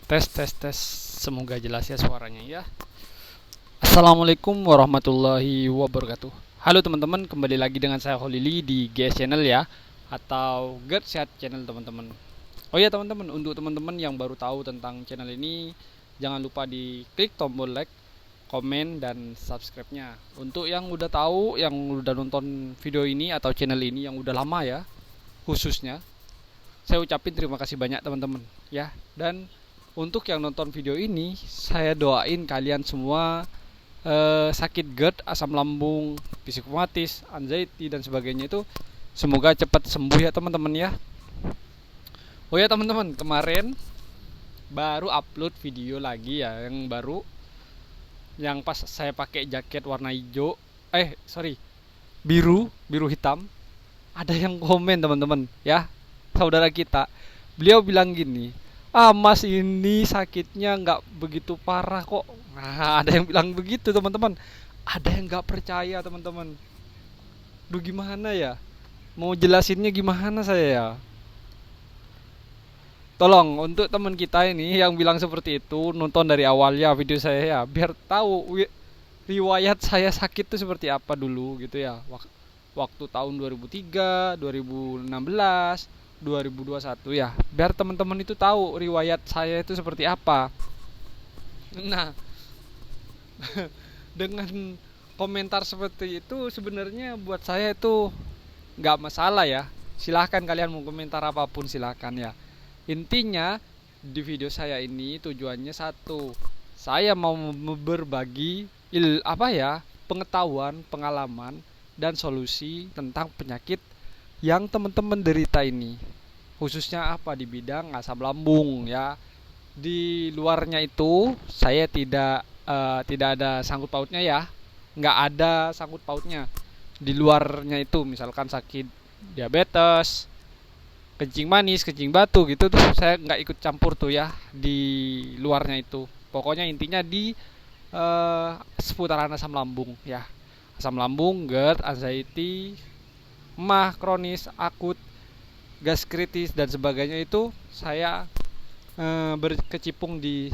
Tes tes tes, semoga jelas ya suaranya ya. Assalamualaikum warahmatullahi wabarakatuh. Halo teman-teman, kembali lagi dengan saya Holili di GS Channel ya, atau Get Sehat Channel teman-teman. Oh ya teman-teman, untuk teman-teman yang baru tahu tentang channel ini, jangan lupa di klik tombol like, komen, dan subscribe-nya. Untuk yang udah tahu, yang udah nonton video ini atau channel ini yang udah lama ya, khususnya saya ucapin terima kasih banyak teman-teman ya. Dan untuk yang nonton video ini, saya doain kalian semua sakit GERD, asam lambung, psikomatis, anxiety dan sebagainya itu semoga cepat sembuh ya teman-teman ya. Oh ya teman-teman, kemarin baru upload video lagi ya, yang baru, yang pas saya pakai jaket warna hijau, biru, biru hitam. Ada yang komen teman-teman ya, saudara kita, beliau bilang gini, mas ini sakitnya nggak begitu parah kok. Nah, ada yang bilang begitu teman-teman, ada yang nggak percaya teman-teman. Duh, gimana ya, mau jelasinnya gimana saya ya. Tolong untuk teman kita ini yang bilang seperti itu, nonton dari awalnya video saya ya, biar tahu riwayat saya sakit itu seperti apa dulu gitu ya. Waktu tahun 2003, 2016, 2021 ya, biar teman-teman itu tahu riwayat saya itu seperti apa. Nah, dengan komentar seperti itu sebenarnya buat saya itu nggak masalah ya. Silahkan kalian mau komentar apapun, silahkan ya. Intinya di video saya ini tujuannya satu, saya mau berbagi pengetahuan, pengalaman, dan solusi tentang penyakit yang teman-teman derita ini, khususnya di bidang asam lambung ya. Di luarnya itu saya tidak ada sangkut pautnya ya, nggak ada sangkut pautnya. Di luarnya itu misalkan sakit diabetes, kencing manis, kencing batu gitu tuh, saya nggak ikut campur tuh ya. Di luarnya itu pokoknya intinya di seputaran asam lambung ya. Asam lambung, GERD, anxiety, mah kronis, akut, gastritis dan sebagainya itu saya berkecimpung di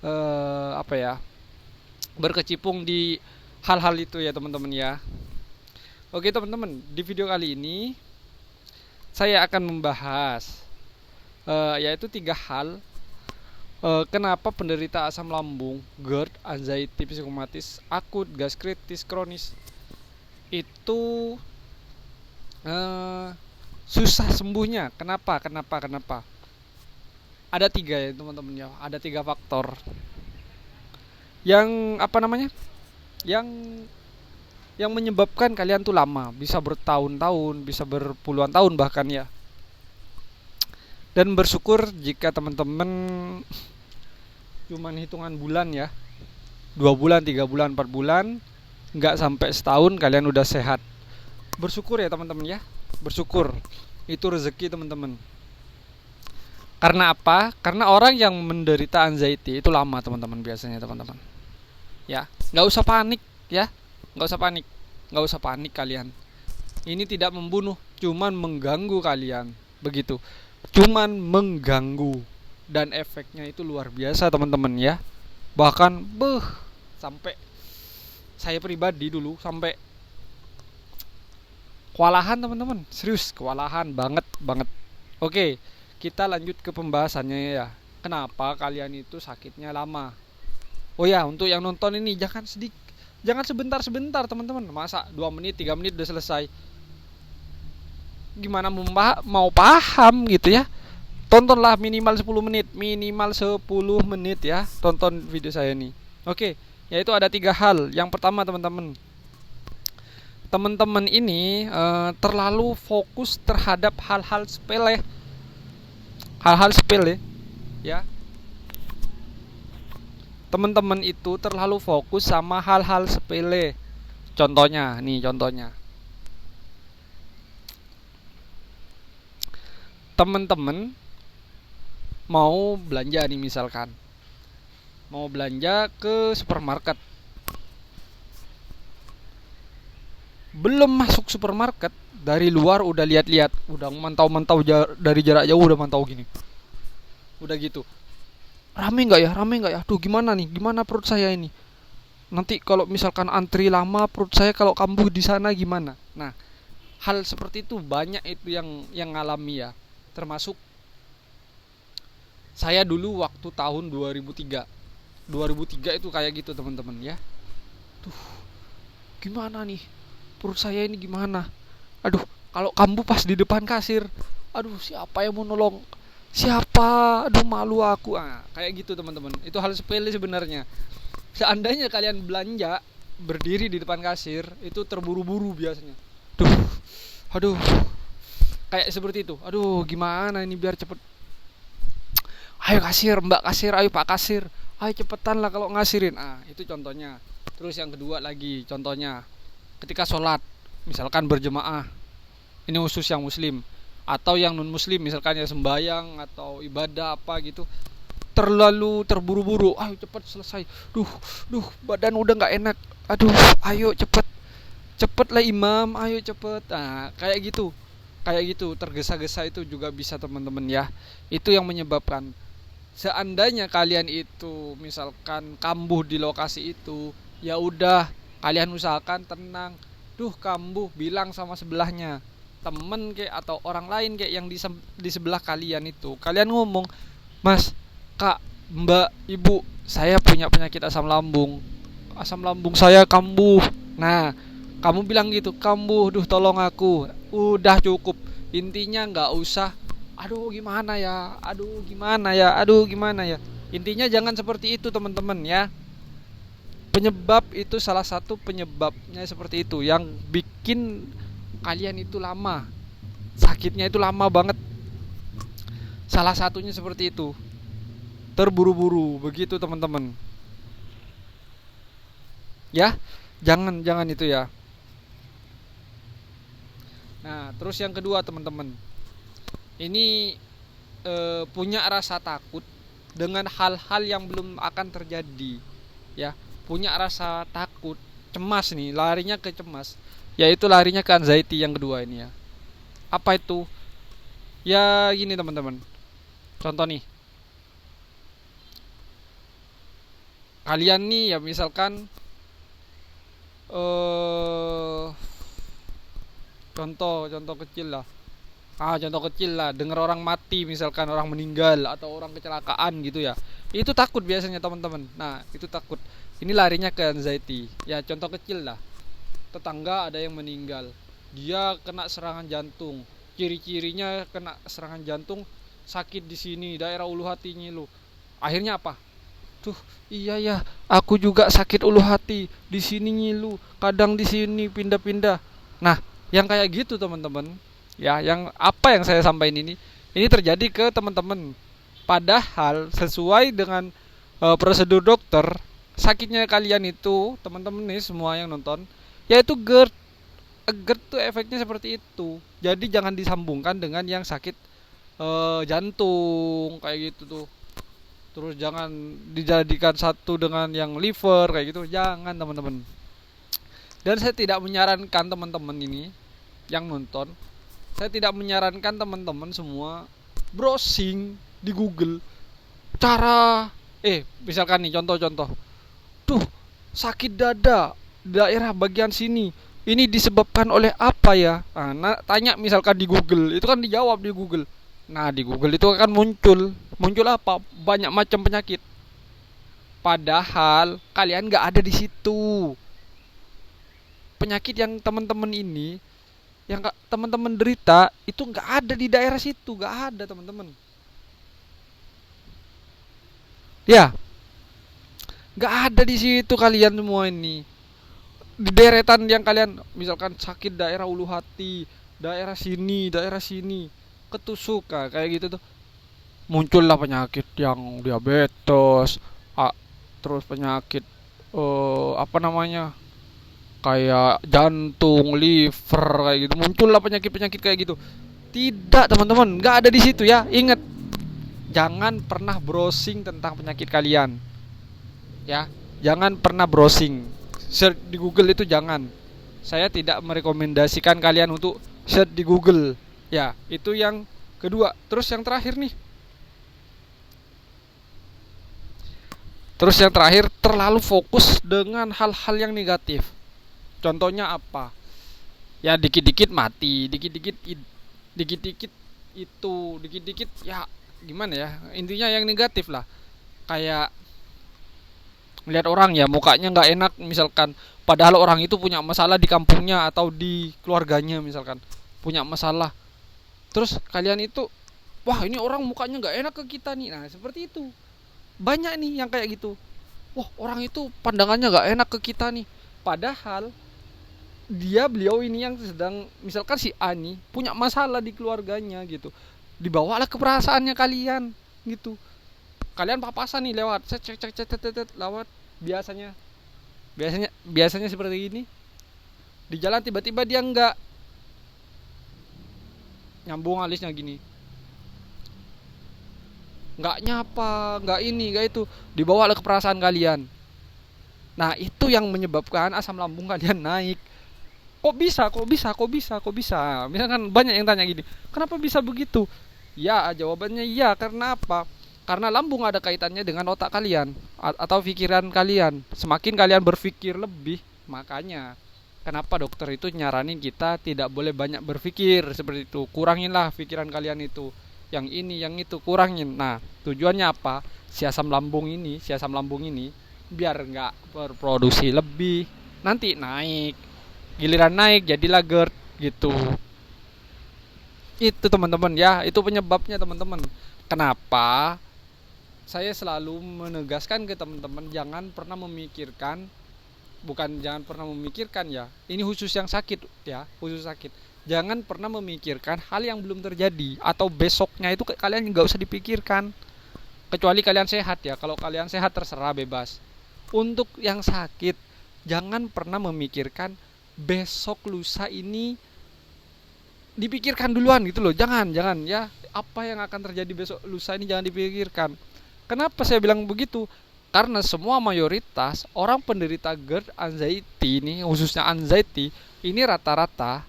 eh, apa ya berkecimpung di hal-hal itu ya teman-teman ya. Oke teman-teman, di video kali ini saya akan membahas yaitu 3 hal kenapa penderita asam lambung, GERD, anxiety, psikomatis, akut, gastritis, kronis itu susah sembuhnya. Kenapa? Ada 3 ya teman-teman ya. Ada 3 faktor yang yang yang menyebabkan kalian tuh lama, bisa bertahun-tahun, bisa berpuluhan tahun bahkan ya. Dan bersyukur jika teman-teman cuman hitungan bulan ya, 2 bulan, 3 bulan, 4 bulan, nggak sampai setahun kalian udah sehat. Bersyukur ya teman-teman ya, bersyukur, itu rezeki teman-teman. Karena apa? Karena orang yang menderita anxiety itu lama teman-teman, biasanya teman-teman ya. Nggak usah panik ya, nggak usah panik kalian. Ini tidak membunuh, cuman mengganggu kalian, begitu, cuman mengganggu. Dan efeknya itu luar biasa teman-teman ya. Bahkan sampai saya pribadi dulu sampai kewalahan teman-teman, serius kewalahan banget banget. Oke, kita lanjut ke pembahasannya ya. Kenapa kalian itu sakitnya lama? Oh ya, untuk yang nonton ini jangan sebentar-sebentar teman-teman. Masa 2 menit, 3 menit udah selesai? Gimana mau paham gitu ya? Tontonlah minimal 10 menit, ya. Tonton video saya ini. Oke, yaitu ada 3 hal. Yang pertama teman-teman ini terlalu fokus terhadap hal-hal sepele ya. Teman-teman itu terlalu fokus sama hal-hal sepele. Contohnya, teman-teman mau belanja nih, misalkan mau belanja ke supermarket. Belum masuk supermarket, dari luar udah lihat-lihat, udah mantau-mantau dari jarak jauh, udah mantau gini, udah gitu. rame nggak ya, rame nggak ya, aduh gimana nih, gimana perut saya ini, nanti kalau misalkan antri lama perut saya kalau kambuh di sana gimana. Nah, hal seperti itu banyak itu yang ngalami ya, termasuk saya dulu waktu tahun 2003 itu kayak gitu teman-teman ya. Tuh, gimana nih perut saya ini gimana, aduh kalau kambuh pas di depan kasir, aduh siapa yang mau nolong, siapa, aduh malu aku, kayak gitu teman-teman. Itu hal sepele sebenarnya. Seandainya kalian belanja berdiri di depan kasir itu terburu-buru biasanya, duh, aduh, kayak seperti itu, aduh gimana ini biar cepet, ayo kasir, mbak kasir, ayo pak kasir, ayo cepetan lah kalau ngasirin. Itu contohnya. Terus yang kedua lagi contohnya, ketika sholat misalkan berjemaah, ini khusus yang muslim atau yang non muslim, misalkan ya sembayang atau ibadah apa gitu, terlalu terburu-buru, ayo cepet selesai, duh badan udah nggak enak, aduh ayo cepet cepet lah imam, ayo cepet. Kayak gitu tergesa-gesa itu juga bisa teman-teman ya. Itu yang menyebabkan, seandainya kalian itu misalkan kambuh di lokasi itu, ya udah kalian usahakan tenang. Duh kambuh, bilang sama sebelahnya, temen kayak atau orang lain kayak yang di sebelah kalian itu, kalian ngomong, mas, kak, mbak, ibu, saya punya penyakit asam lambung saya kambuh. Nah, kamu bilang gitu, kambuh, duh tolong aku. Udah cukup. Intinya nggak usah, aduh gimana ya, aduh gimana ya, aduh gimana ya. Intinya jangan seperti itu teman-teman ya. Penyebab itu, salah satu penyebabnya seperti itu yang bikin kalian itu lama, sakitnya itu lama banget. Salah satunya seperti itu, terburu-buru begitu teman-teman ya. Jangan itu ya. Nah, terus yang kedua teman-teman, ini punya rasa takut dengan hal-hal yang belum akan terjadi ya. Punya rasa takut, cemas nih, larinya ke cemas, yaitu larinya ke anxiety yang kedua ini ya. Apa itu? Ya gini teman-teman, contoh nih, kalian nih ya misalkan contoh kecil lah. Contoh kecil lah, dengar orang mati, misalkan orang meninggal atau orang kecelakaan gitu ya. Itu takut biasanya teman-teman. Nah, itu takut. Ini larinya ke anxiety. Ya, contoh kecil lah. Tetangga ada yang meninggal. Dia kena serangan jantung. Ciri-cirinya kena serangan jantung, sakit di sini, daerah ulu hatinya lo. Akhirnya apa? Tuh, iya ya, aku juga sakit ulu hati. Di sini ngilu, kadang di sini pindah-pindah. Nah, yang kayak gitu teman-teman, ya, yang apa yang saya sampaikan ini terjadi ke teman-teman. Padahal sesuai dengan prosedur dokter, sakitnya kalian itu, teman-teman nih semua yang nonton, yaitu GERD. GERD tuh efeknya seperti itu. Jadi jangan disambungkan dengan yang sakit jantung kayak gitu tuh. Terus jangan dijadikan satu dengan yang liver kayak gitu, jangan teman-teman. Dan saya tidak menyarankan teman-teman ini yang nonton, saya tidak menyarankan teman-teman semua browsing di Google cara misalkan nih contoh-contoh, tuh sakit dada daerah bagian sini, ini disebabkan oleh apa ya. Tanya misalkan di Google, itu kan dijawab di Google. Nah, di Google itu akan muncul apa, banyak macam penyakit. Padahal kalian nggak ada di situ. Penyakit yang teman-teman ini, yang teman-teman derita, itu nggak ada di daerah situ, nggak ada teman-teman. Ya, nggak ada di situ kalian semua ini. Di deretan yang kalian misalkan sakit daerah ulu hati, daerah sini, ketusuk kayak gitu tuh, muncullah penyakit yang diabetes, terus penyakit apa namanya, kayak jantung, liver kayak gitu, muncullah penyakit-penyakit kayak gitu. Tidak teman-teman, nggak ada di situ ya. Ingat, jangan pernah browsing tentang penyakit kalian ya. Jangan pernah browsing, search di Google itu jangan. Saya tidak merekomendasikan kalian untuk search di Google ya. Itu yang kedua. Terus yang terakhir nih, Terus yang terakhir, terlalu fokus dengan hal-hal yang negatif. Contohnya apa? Ya dikit-dikit mati, dikit-dikit itu, dikit-dikit ya gimana ya? Intinya yang negatif lah. Kayak melihat orang ya mukanya nggak enak misalkan, padahal orang itu punya masalah di kampungnya atau di keluarganya misalkan punya masalah. Terus kalian itu, wah ini orang mukanya nggak enak ke kita nih. Nah seperti itu banyak nih yang kayak gitu. Wah orang itu pandangannya nggak enak ke kita nih. Padahal beliau ini yang sedang, misalkan si A nih punya masalah di keluarganya gitu. Dibawalah ke perasaannya kalian gitu. Kalian papasan nih lewat, cek lewat, biasanya biasanya seperti ini. Di jalan tiba-tiba dia nggak nyambung alisnya gini, nggak nyapa, nggak ini, nggak itu, dibawa ke perasaan kalian. Nah itu yang menyebabkan asam lambung kalian naik. Kok bisa, kok bisa, kok bisa, kok bisa? Misalkan banyak yang tanya gini, kenapa bisa begitu? Ya jawabannya iya, karena apa? Karena lambung ada kaitannya dengan otak kalian atau pikiran kalian. Semakin kalian berpikir lebih, makanya kenapa dokter itu nyaranin kita tidak boleh banyak berpikir seperti itu. Kuranginlah pikiran kalian itu, yang ini, yang itu, kurangin. Nah, tujuannya apa? Si asam lambung ini biar nggak berproduksi lebih, nanti naik. Giliran naik jadilah GERD gitu. Itu teman-teman ya, itu penyebabnya teman-teman. Kenapa saya selalu menegaskan ke teman-teman jangan pernah memikirkan, bukan jangan pernah memikirkan ya, ini khusus yang sakit ya, khusus sakit. Jangan pernah memikirkan hal yang belum terjadi atau besoknya itu kalian nggak usah dipikirkan. Kecuali kalian sehat ya. Kalau kalian sehat terserah, bebas. Untuk yang sakit, jangan pernah memikirkan besok lusa ini, dipikirkan duluan gitu loh. Jangan ya. Apa yang akan terjadi besok lusa ini jangan dipikirkan. Kenapa saya bilang begitu? Karena semua mayoritas orang penderita GERD, anxiety ini, khususnya anxiety, ini rata-rata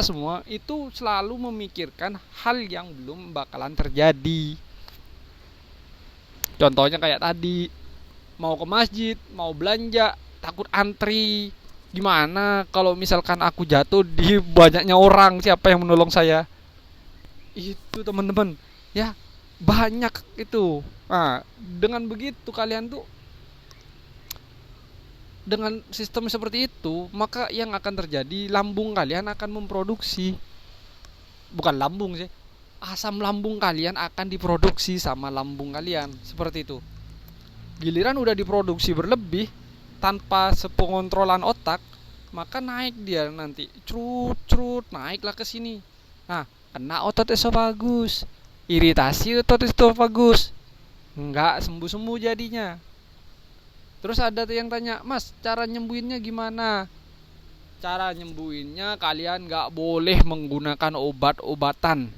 semua itu selalu memikirkan hal yang belum bakalan terjadi. Contohnya kayak tadi, mau ke masjid, mau belanja, takut antri. Gimana kalau misalkan aku jatuh di banyaknya orang, siapa yang menolong saya? Itu teman-teman ya, banyak itu. Nah, dengan begitu kalian tuh, dengan sistem seperti itu, maka yang akan terjadi, lambung kalian akan memproduksi, bukan lambung sih, asam lambung kalian akan diproduksi sama lambung kalian, seperti itu. Giliran udah diproduksi berlebih tanpa sepengontrolan otak, maka naik dia nanti, crut naiklah ke sini. Nah, kena otot esofagus, iritasi otot esofagus, nggak sembuh-sembuh jadinya. Terus ada yang tanya, Mas, cara nyembuhinnya gimana? Cara nyembuhinnya, kalian nggak boleh menggunakan obat-obatan.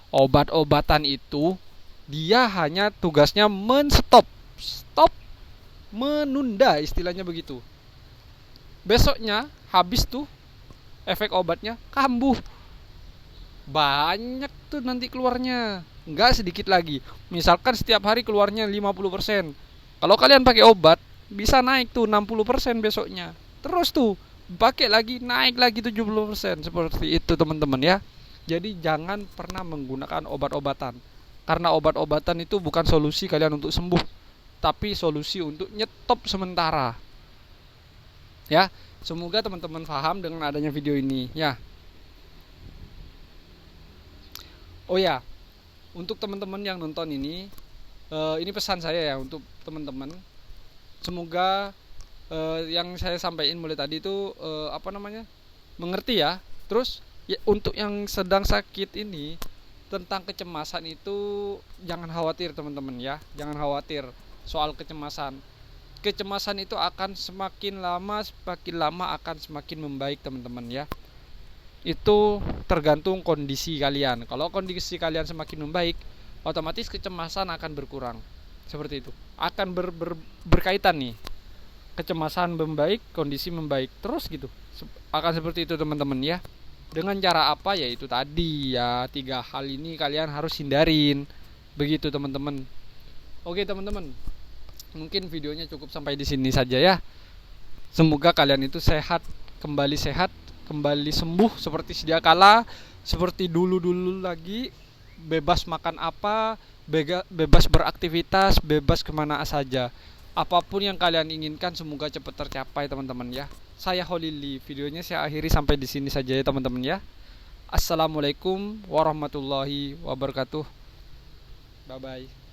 Obat-obatan itu dia hanya tugasnya stop, menunda, istilahnya begitu. Besoknya habis tuh efek obatnya, kambuh. Banyak tuh nanti keluarnya, nggak sedikit lagi. Misalkan setiap hari keluarnya 50%. Kalau kalian pakai obat, bisa naik tuh 60% besoknya. Terus tuh pakai lagi, naik lagi 70%. Seperti itu teman-teman ya. Jadi jangan pernah menggunakan obat-obatan, karena obat-obatan itu bukan solusi kalian untuk sembuh, tapi solusi untuk nyetop sementara. Ya, semoga teman-teman paham dengan adanya video ini ya. Oh ya, untuk teman-teman yang nonton ini pesan saya ya untuk teman-teman. Semoga yang saya sampaikan mulai tadi itu mengerti ya. Terus ya, untuk yang sedang sakit ini, tentang kecemasan itu jangan khawatir teman-teman ya. Jangan khawatir soal kecemasan. Kecemasan itu akan semakin lama akan semakin membaik teman-teman ya. Itu tergantung kondisi kalian. Kalau kondisi kalian semakin membaik, otomatis kecemasan akan berkurang. Seperti itu. Akan berkaitan nih. Kecemasan membaik, kondisi membaik, terus gitu. Akan seperti itu teman-teman ya. Dengan cara apa? Ya itu tadi ya, 3 hal ini kalian harus hindarin. Begitu teman-teman. Oke teman-teman, mungkin videonya cukup sampai di sini saja ya. Semoga kalian itu sehat, kembali sembuh seperti sedia kala, seperti dulu-dulu lagi, bebas makan apa, bebas beraktivitas, bebas kemana saja. Apapun yang kalian inginkan semoga cepat tercapai teman-teman ya. Saya Holili, videonya saya akhiri sampai di sini saja ya teman-teman ya. Assalamualaikum warahmatullahi wabarakatuh. Bye bye.